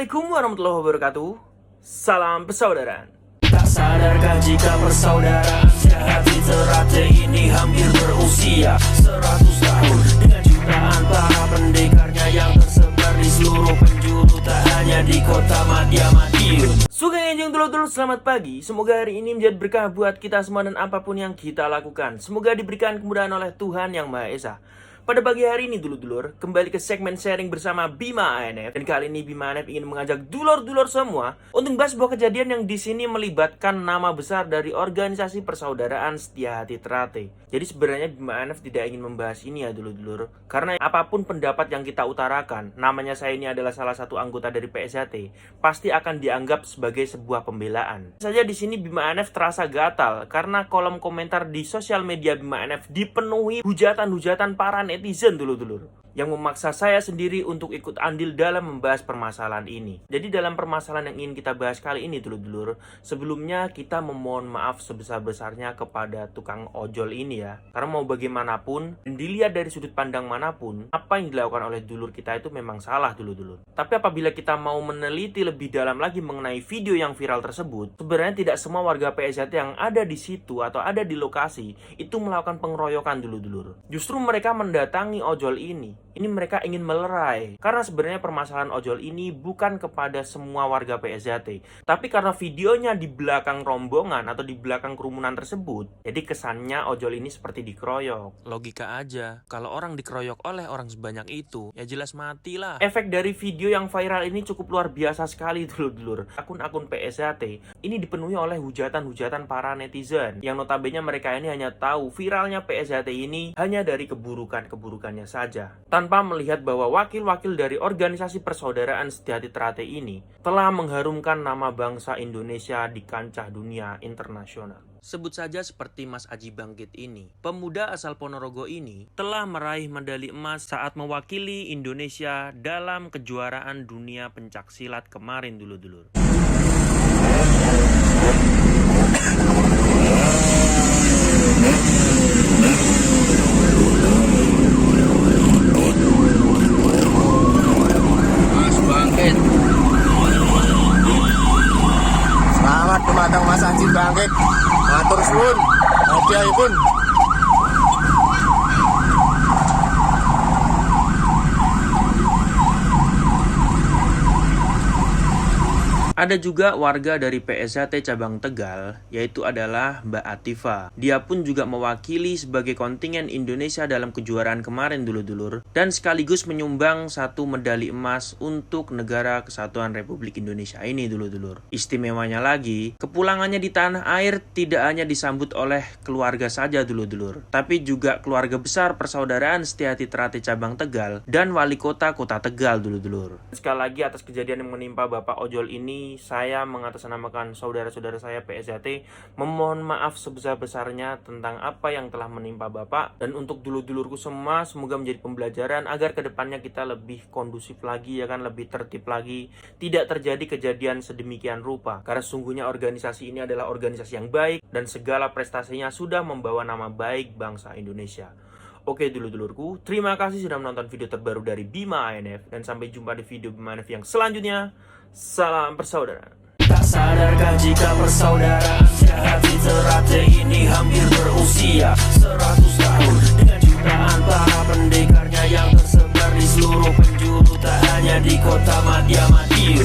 Assalamualaikum warahmatullahi wabarakatuh. Salam persaudaraan. Tak sadarkah jika persaudaraan sehati teratai ini hampir berusia 100 tahun dengan jutaan para pendekarnya yang tersebar di seluruh penjuru, tak hanya di kota Madiun. Sugeng Enjing dulur-dulur, selamat pagi. Semoga hari ini menjadi berkah buat kita semua dan apapun yang kita lakukan. Semoga diberikan kemudahan oleh Tuhan Yang Maha Esa. Pada pagi hari ini dulur-dulur, kembali ke segmen sharing bersama Bima ANF. Dan kali ini Bima ANF ingin mengajak dulur-dulur semua untuk membahas sebuah kejadian yang di sini melibatkan nama besar dari organisasi persaudaraan Setia Hati Teratai. Jadi sebenarnya Bima ANF tidak ingin membahas ini ya dulur-dulur, karena apapun pendapat yang kita utarakan, namanya saya ini adalah salah satu anggota dari PSHT, pasti akan dianggap sebagai sebuah pembelaan. Saja di sini Bima ANF terasa gatal karena kolom komentar di sosial media Bima ANF dipenuhi hujatan-hujatan para netizen dulur-dulur yang memaksa saya sendiri untuk ikut andil dalam membahas permasalahan ini. Jadi dalam permasalahan yang ingin kita bahas kali ini dulur-dulur, sebelumnya kita memohon maaf sebesar-besarnya kepada tukang ojol ini ya. Karena mau bagaimanapun, dan dilihat dari sudut pandang manapun, apa yang dilakukan oleh dulur kita itu memang salah dulur-dulur. Tapi apabila kita mau meneliti lebih dalam lagi mengenai video yang viral tersebut, sebenarnya tidak semua warga PSHT yang ada di situ atau ada di lokasi itu melakukan pengeroyokan dulur-dulur. Justru mereka mendatangi ojol ini. Ini mereka ingin melerai. Karena sebenarnya permasalahan ojol ini bukan kepada semua warga PSHT, tapi karena videonya di belakang rombongan atau di belakang kerumunan tersebut, jadi kesannya ojol ini seperti dikeroyok. Logika aja, kalau orang dikeroyok oleh orang sebanyak itu, ya jelas matilah. Efek dari video yang viral ini cukup luar biasa sekali dulur-dulur. Akun-akun PSHT ini dipenuhi oleh hujatan-hujatan para netizen, yang notabene mereka ini hanya tahu viralnya PSHT ini hanya dari keburukan-keburukannya saja, tanpa melihat bahwa wakil-wakil dari organisasi persaudaraan Setia Hati Teratai ini telah mengharumkan nama bangsa Indonesia di kancah dunia internasional. Sebut saja seperti Mas Aji Bangkit ini. Pemuda asal Ponorogo ini telah meraih medali emas saat mewakili Indonesia dalam kejuaraan dunia pencaksilat kemarin dulur-dulur. Selamat dumateng Mas Aji Bangkit. Matur suwun. Hadiahipun. Ada juga warga dari PSHT cabang Tegal, yaitu adalah Mbak Atifa. Dia pun juga mewakili sebagai kontingen Indonesia dalam kejuaraan kemarin dulur-dulur, dan sekaligus menyumbang 1 medali emas untuk Negara Kesatuan Republik Indonesia ini dulur-dulur. Istimewanya lagi, kepulangannya di tanah air tidak hanya disambut oleh keluarga saja dulur-dulur, tapi juga keluarga besar persaudaraan Setia Hati Teratai cabang Tegal dan wali kota kota Tegal dulur-dulur. Sekali lagi atas kejadian yang menimpa Bapak Ojol ini, saya mengatasnamakan saudara-saudara saya PSHT memohon maaf sebesar-besarnya tentang apa yang telah menimpa Bapak, dan untuk dulur-dulurku semua semoga menjadi pembelajaran agar kedepannya kita lebih kondusif lagi ya kan, lebih tertib lagi, tidak terjadi kejadian sedemikian rupa, karena sungguhnya organisasi ini adalah organisasi yang baik dan segala prestasinya sudah membawa nama baik bangsa Indonesia. Oke dulur-dulurku, terima kasih sudah menonton video terbaru dari Bima ANF, dan sampai jumpa di video Bima ANF yang selanjutnya. Salam persaudaraan. Tak sadarkah jika persaudaraan Hati Teratai ini hampir berusia 100 tahun dengan jutaan para pendekarnya yang tersebar di seluruh penjuru, tak hanya di kota Madiun.